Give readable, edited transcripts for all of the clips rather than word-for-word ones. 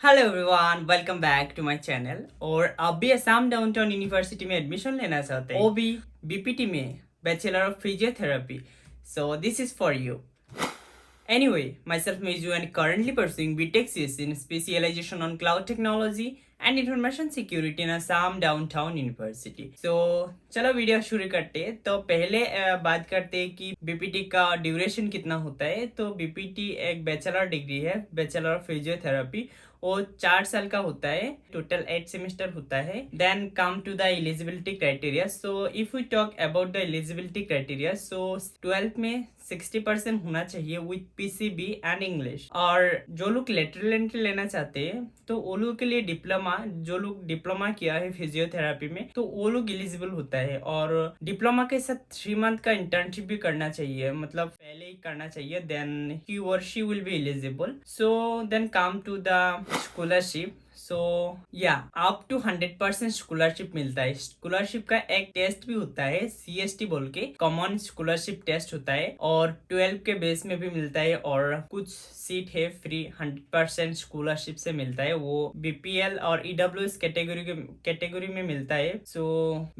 Hello everyone, welcome back to my channel. और आप भी असम डाउनटाउन यूनिवर्सिटी में एडमिशन लेना चाहते हैं, वो भी बीपीटी में, bachelor of physiotherapy. So this is for you. Anyway, myself Meju and currently pursuing BTech CS in specialization on cloud technology and information security in Assam Downtown University. So चलो video शुरू करते हैं। तो पहले बात करते हैं कि बीपीटी का ड्यूरेशन कितना होता है। तो बीपीटी एक बैचलर डिग्री है, बैचलर ऑफ फिजियोथेरेपी। वो 4 साल का होता है, टोटल 8 सेमेस्टर होता है। Then come to the eligibility criteria. So if we talk about the eligibility criteria, so 12th में 60% होना चाहिए विथ पीसीबी एंड इंग्लिश। और जो लोग लेटरल एंट्री लेना चाहते हैं तो वो लोग के लिए डिप्लोमा, जो लोग डिप्लोमा किया है फिजियोथेरेपी में, तो वो लोग एलिजिबल होता है। और डिप्लोमा के साथ 3 मंथ का इंटर्नशिप भी करना चाहिए, मतलब पहले ही करना चाहिए, देन ही और she will be eligible. So then come to the scholarship. So या अप टू 100% स्कॉलरशिप मिलता है। स्कॉलरशिप का एक टेस्ट भी होता है, सीएसटी बोल के, कॉमन स्कॉलरशिप टेस्ट होता है, और 12 के बेस में भी मिलता है। और कुछ सीट है फ्री, 100% स्कॉलरशिप से मिलता है। वो बीपीएल और ईडब्ल्यूएस कैटेगरी में मिलता है। सो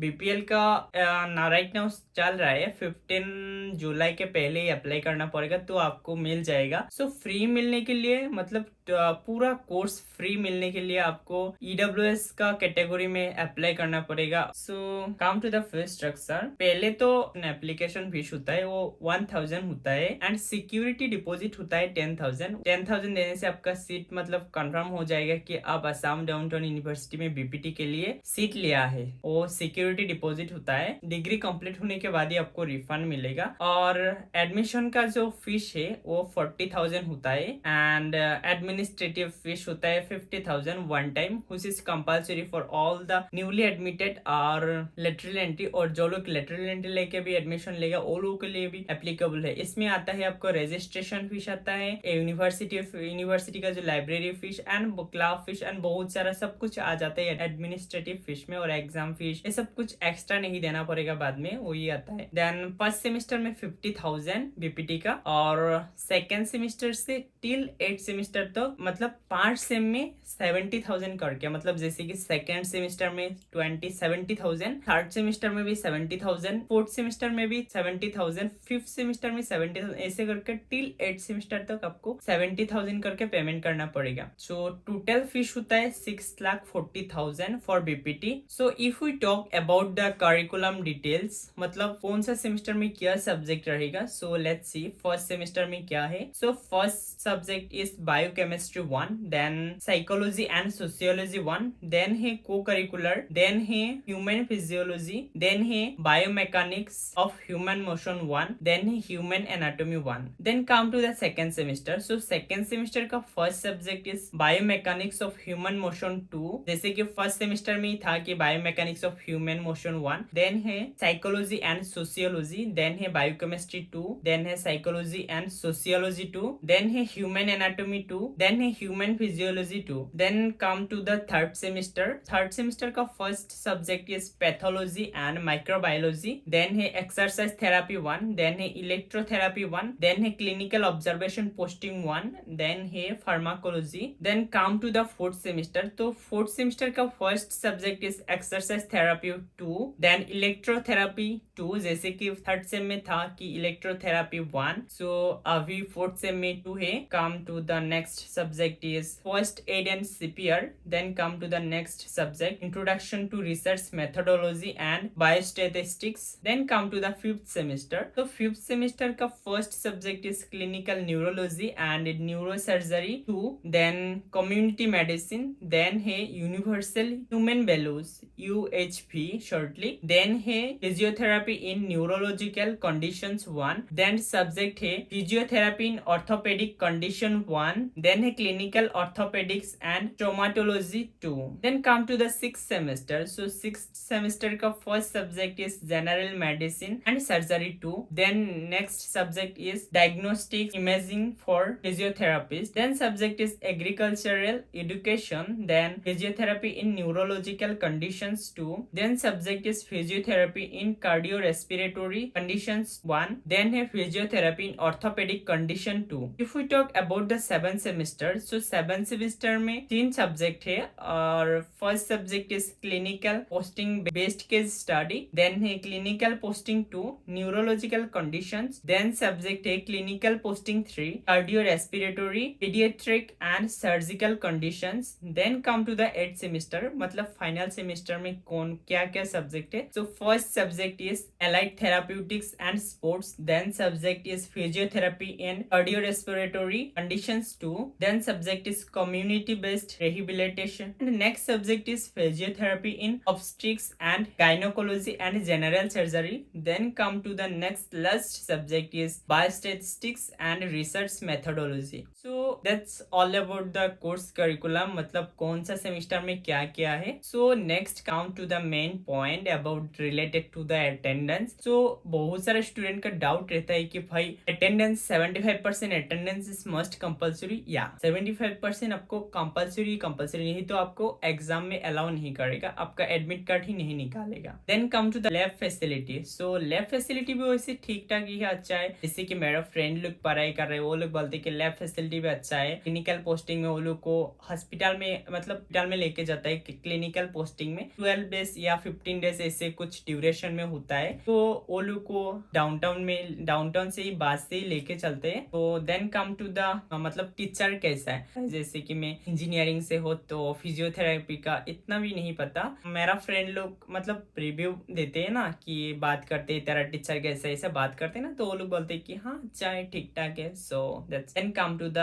बीपीएल का ना राइट नाउ चल रहा है, 15 जुलाई के पहले ही अप्लाई करना पड़ेगा तो आपको मिल जाएगा। सो फ्री मिलने के लिए, मतलब पूरा कोर्स फ्री मिलने के लिए आपको ईडब्ल्यूएस का कैटेगरी में अप्लाई करना पड़ेगा। So come to the fees structure. पहले तो एप्लीकेशन फीस होता है, वो 1000 होता है, एंड सिक्योरिटी डिपॉजिट होता है 10,000 देने से आपका सीट मतलब कंफर्म हो जाएगा कि आप असम डाउनटाउन यूनिवर्सिटी में बीपीटी के लिए सीट लिया है। वो सिक्योरिटी डिपॉजिट होता है, डिग्री कंप्लीट होने के बाद ही आपको रिफंड मिलेगा। और एडमिशन का जो फीस है वो 40,000 होता है, एंड एडमिनिस्ट्रेटिव फीस होता है 50,000 one time, which is compulsory for all the newly admitted और लेटरल एंट्री। और जो लोग लेटरल एंट्री लेके भी एडमिशन लेगा वो लोगों के लिए भी एप्लीकेबल है। इसमें आता है आपको रजिस्ट्रेशन फीस आता है, यूनिवर्सिटी का जो library fees and class fees and बहुत सारा सब कुछ आ जाता है एडमिनिस्ट्रेटिव फीस में। और एग्जाम फीस ये सब कुछ एक्स्ट्रा नहीं देना पड़ेगा, बाद में वही आता है। देन फर्स्ट सेमेस्टर में 50,000 बीपीटी का, और सेकेंड सेमेस्टर से टिल 8 सेमेस्टर तो मतलब 5 सेम में 70,000 करके, मतलब जैसे कि सेकेंड सेमेस्टर में 70,000, थर्ड सेमेस्टर में भी 70,000, फोर्थ सेमेस्टर में भी 70,000, फिफ्थ सेमेस्टर में 70,000, ऐसे करके टिल 8 सेमेस्टर तक आपको 70,000 करके पेमेंट करना पड़ेगा। सो टोटल फीस होता है 6,40,000 for BPT. So if we talk about the curriculum details, मतलब कौन सा सेमेस्टर में क्या सब्जेक्ट रहेगा। So let's see first semester में क्या है। So first subject is biochemistry 1, then psychology and sociology 1, then है को करिकुलर, देन है ह्यूमन फिजियोलॉजी, देन है biomechanics of human motion 1, then है human anatomy 1। Then come to the second semester. So second semester का first subject is biomechanics of human motion 2, जैसे कि first semester में ही था कि biomechanics of human motion 1, then है साइकोलॉजी एंड सोशियोलॉजी, देन है बायोकेमिस्ट्री 2, देन है साइकोलॉजी एंड सोशियोलॉजी 2, देन है ह्यूमन एनाटॉमी 2, देन है human physiology 2। Then come to the third semester. Third semester का first subject is pathology and microbiology, then है exercise therapy 1, then है इलेक्ट्रोथेरापी 1, then है clinical observation posting 1, then है pharmacology. Then come to the fourth semester. तो fourth semester का first subject is exercise therapy 2, then electrotherapy 2, जैसे कि third same में था कि इलेक्ट्रोथेरापी 1। सो अभी फोर्थ सेम में 2 है। Come to the next subject is first aid and CPR, then come to the next subject introduction to research methodology and biostatistics, then come to the fifth semester. तो fifth semester का first subject is clinical neurology and neurosurgery 2, then community medicine, then है universal human values UHV shortly, then है physiotherapy in neurological conditions 1, then subject है physiotherapy in orthopedic condition 1, then है clinical orthopaedics and traumatology 2। Then come to the sixth semester. सो sixth semester का first subject is general medicine and surgery 2, then next subject is diagnostic imaging for physiotherapist, then subject is agricultural education, then physiotherapy in neurological conditions 2, then subject is physiotherapy in cardiorespiratory conditions 1, then है physiotherapy in orthopedic condition 2। If we talk about the 7th semester, so 7th semester में 3 तीन subject है और first subject is clinical posting based case study, then है clinical posting 2 neurological conditions, then subject है clinical posting 3 cardio respiratory paediatric and surgical conditions, then come to the 8th semester मतलब final semester में कौन क्या क्या subject है. So first subject is allied therapeutics and sports, then subject is physiotherapy in cardiorespiratory conditions 2, then subject is community based rehabilitation, and next subject is physiotherapy in obstetrics and gynecology and general surgery, then come to the next last subject is biostatistics and research methodology. So that's all about the course curriculum, मतलब कौन सा semester में क्या क्या है. So next come to the main point about related to the attendance. So बहुत सारे student का डाउट रहता है कि भाई attendance 75% attendance is must compulsory, या 75% आपको कंपल्सरी नहीं तो आपको एग्जाम में अलाउ नहीं करेगा, आपका एडमिट कार्ड ही नहीं निकालेगा. Then come to the lab facility. So lab facility भी वैसे ठीक ठाक ही है, अच्छा है. जैसे कि मेरा फ्रेंड लोग पढ़ाई कर रहे हैं वो लोग बोलते हैं कि लैब फैसिलिटी भी अच्छा है. क्लिनिकल पोस्टिंग में वो लोग को हॉस्पिटल में मतलब हॉस्पिटल में लेके जाता है. क्लिनिकल पोस्टिंग में 12 डेज या 15 डेज ऐसे कुछ ड्यूरेशन में होता है, तो वो लोग को डाउनटाउन से ही बस से ही लेके चलते हैं. तो देन कम टू द मतलब टीचर कैसा है. जैसे कि मैं इंजीनियरिंग से हो तो फिजियोथेरेपी का इतना भी नहीं पता. मेरा फ्रेंड लोग मतलब रिव्यू देते हैं ना कि बात करते हैं तेरा टीचर कैसा है, ऐसा बात करते हैं ना, तो वो लोग बोलते हैं कि हाँ अच्छा है ठीक ठाक है. So that's then come to the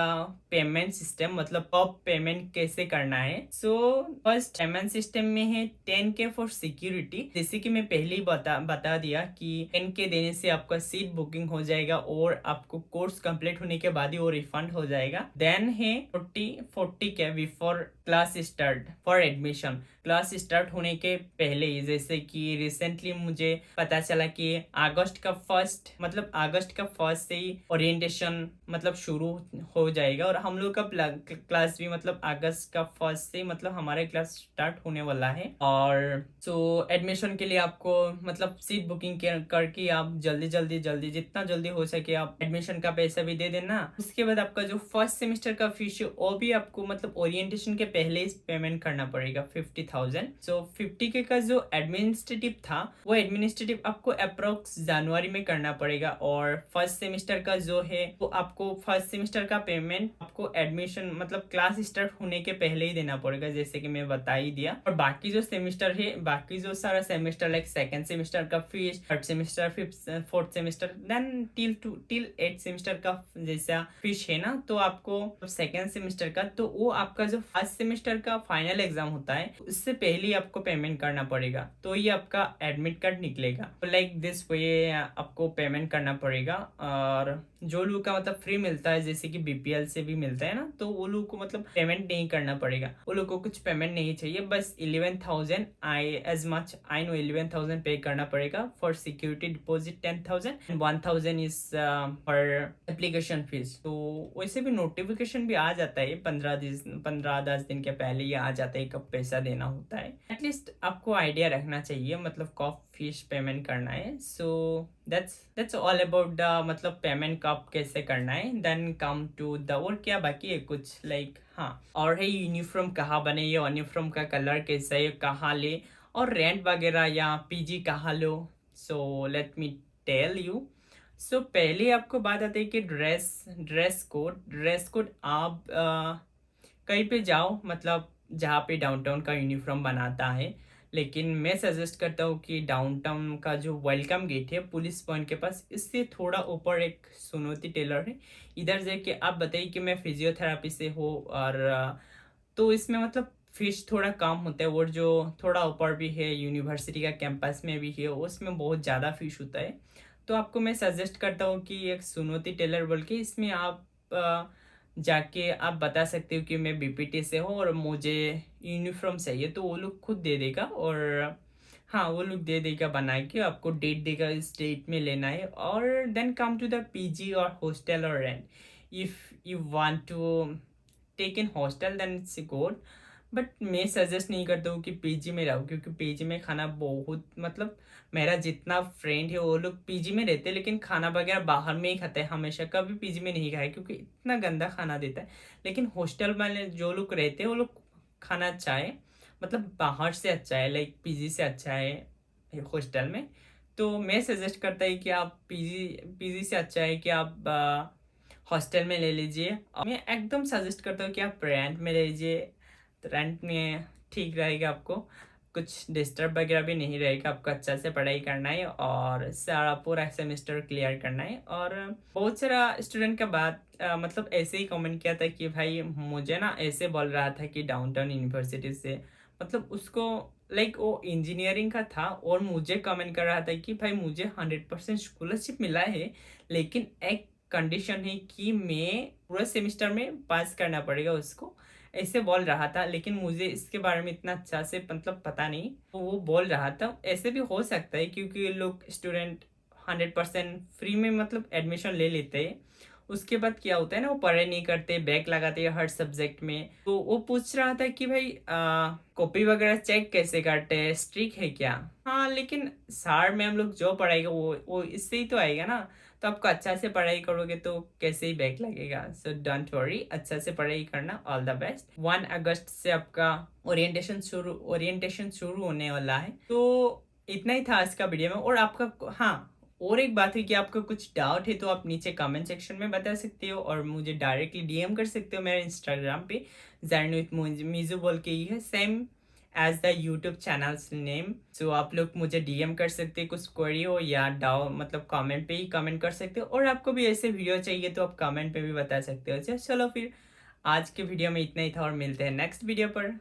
payment system मतलब कब पेमेंट कैसे करना है. सो फर्स्ट पेमेंट सिस्टम में है 10K फॉर सिक्योरिटी. जैसे कि मैं पहले ही बता दिया कि 10K देने से आपका सीट बुकिंग हो जाएगा और आपको कोर्स कंप्लीट होने के बाद ही वो रिफंड हो जाएगा. देन है 40K before class start for admission. Class start होने के पहले ही, जैसे कि रिसेंटली मुझे पता चला कि अगस्त का फर्स्ट से ही ओरिएंटेशन मतलब शुरू हो जाएगा और हम लोग का क्लास भी मतलब अगस्त का फर्स्ट से मतलब हमारे क्लास स्टार्ट होने वाला है. और सो एडमिशन के लिए आपको मतलब सीट बुकिंग करके आप जल्दी जितना जल्दी हो सके आप एडमिशन का पैसा भी दे देना. उसके बाद आपका जो फर्स्ट सेमेस्टर का फीस है वो भी आपको मतलब ओरिएंटेशन के पहले ही पेमेंट करना पड़ेगा 50,000. सो 50K का जो एडमिनिस्ट्रेटिव था वो एडमिनिस्ट्रेटिव आपको अप्रोक्स जनवरी में करना पड़ेगा. और फर्स्ट सेमेस्टर का जो है तो आपको फर्स्ट सेमेस्टर का पेमेंट आपको एडमिशन मतलब क्लास स्टार्ट होने के पहले ही देना पड़ेगा, जैसे कि मैं बता ही दिया. और बाकी जो सेमेस्टर है बाकी जो सारा सेमेस्टर लाइक सेकंड सेमेस्टर का fees, third semester, fifth fourth semester, then till 8th semester का जैसा फीस है ना, तो आपको सेकंड सेमेस्टर का तो वो आपका जो फर्स्ट सेमेस्टर का फाइनल एग्जाम होता है उससे पहले आपको पेमेंट करना पड़ेगा, तो ये आपका एडमिट कार्ड निकलेगा. लाइक दिस वे आपको पेमेंट करना पड़ेगा. और जो लोग का मतलब फ्री मिलता है जैसे कि बीपीएल से भी मिलता है ना, तो वो लोग को मतलब पेमेंट नहीं करना पड़ेगा. वो लोग को कुछ पेमेंट नहीं चाहिए, बस 11,000 आई नो 11,000 पे करना पड़ेगा for security deposit 10,000 and 1,000 is for application fees. तो वैसे भी नोटिफिकेशन भी आ जाता है 15-10 दिन के पहले ही आ जाता है कब पैसा देना होता है. एटलीस्ट आपको आइडिया रखना चाहिए मतलब कब फीस पेमेंट करना है. So that's all about the मतलब पेमेंट कब कैसे करना है. देन कम टू द और क्या बाकी है कुछ लाइक हाँ और है यूनिफॉर्म कहाँ बने, ये यूनिफॉर्म का कलर कैसा है, कहाँ ले, और रेंट वगैरह या पीजी कहाँ लो. So let me tell you. सो पहले आपको बात आती है कि ड्रेस कोड आप कहीं पे जाओ मतलब जहाँ पे डाउनटाउन का यूनिफॉर्म बनाता है, लेकिन मैं सजेस्ट करता हूँ कि डाउनटाउन का जो वेलकम गेट है पुलिस पॉइंट के पास, इससे थोड़ा ऊपर एक सुनोती टेलर है, इधर जाके आप बताइए कि मैं फिजियोथेरापी से हो. और तो इसमें मतलब फीस थोड़ा कम होता है, और जो थोड़ा ऊपर भी है यूनिवर्सिटी का कैंपस में भी है उसमें बहुत ज़्यादा फीस होता है. तो आपको मैं सजेस्ट करता हूँ कि एक सुनोती टेलर बोल के इसमें आप जाके आप बता सकते हो कि मैं बीपीटी से हूँ और मुझे यूनिफॉर्म चाहिए, तो वो लोग खुद दे देगा. और हाँ वो लोग दे देगा बना के, आपको डेट देगा इस डेट में लेना है. और then come to the PG और हॉस्टल और rent. If you want to take in hostel then it's good, but मैं सजेस्ट नहीं करता हूँ कि पीजी में रहो, क्योंकि पीजी में खाना बहुत मतलब मेरा जितना फ्रेंड है वो लोग पीजी में रहते हैं लेकिन खाना वगैरह बाहर में ही खाते हैं, हमेशा कभी पीजी में नहीं खाए क्योंकि इतना गंदा खाना देता है. लेकिन हॉस्टल वाले जो लोग रहते हैं वो लोग खाना अच्छा है, मतलब बाहर से अच्छा है, लाइक पीजी से अच्छा है हॉस्टल में। तो मैं सजेस्ट करता है कि आप पीजी पीजी से अच्छा है कि आप हॉस्टल में ले लीजिए। और मैं एकदम सजेस्ट करता हूँ कि आप रेंट में ले लीजिए। तो रेंट में ठीक रहेगा, आपको कुछ डिस्टर्ब वगैरह भी नहीं रहेगा, आपको अच्छा से पढ़ाई करना है और सारा पूरा सेमेस्टर क्लियर करना है। और बहुत सारा स्टूडेंट का बात मतलब ऐसे ही कमेंट किया था कि भाई मुझे ना ऐसे बोल रहा था कि डाउनटाउन यूनिवर्सिटी से, मतलब उसको लाइक वो इंजीनियरिंग का था और मुझे कमेंट कर रहा था कि भाई मुझे 100% स्कॉलरशिप मिला है, लेकिन एक कंडीशन है कि मैं पूरा सेमेस्टर में पास करना पड़ेगा उसको, ऐसे बोल रहा था। लेकिन मुझे इसके बारे में इतना अच्छा से मतलब पता नहीं, तो वो बोल रहा था ऐसे भी हो सकता है क्योंकि ये लोग स्टूडेंट 100% फ्री में मतलब एडमिशन ले लेते हैं। उसके बाद क्या होता है ना, वो पढ़ाई नहीं करते, बैक लगाते हैं हर सब्जेक्ट में। तो वो पूछ रहा था कि भाई कॉपी वगैरह चेक कैसे करते हैं, स्ट्रिक है क्या? हाँ, लेकिन सर मैम लोग जो पढ़ाएगा वो इससे ही तो आएगा ना। तो आपको अच्छा से पढ़ाई करोगे तो कैसे ही बैक लगेगा। सो डोंट वरी, अच्छा से पढ़ाई करना। All the best. 1 अगस्त से आपका ओरिएंटेशन शुरू होने वाला है। तो इतना ही था आज का वीडियो में। और आपका, हाँ, और एक बात है कि आपको कुछ डाउट है तो आप नीचे कमेंट सेक्शन में बता सकते हो और मुझे डायरेक्टली डीएम कर सकते हो मेरे इंस्टाग्राम पे, जर्नी विथ मीजू बोल के ही है, same as the YouTube channels name. So आप लोग मुझे डीएम कर सकते हैं, कुछ क्वेरी हो या डाउट मतलब कमेंट पे ही कमेंट कर सकते हो। और आपको भी ऐसे वीडियो चाहिए तो आप कमेंट पे भी बता सकते हो। चलो फिर आज के वीडियो में इतना ही था और मिलते हैं नेक्स्ट वीडियो पर।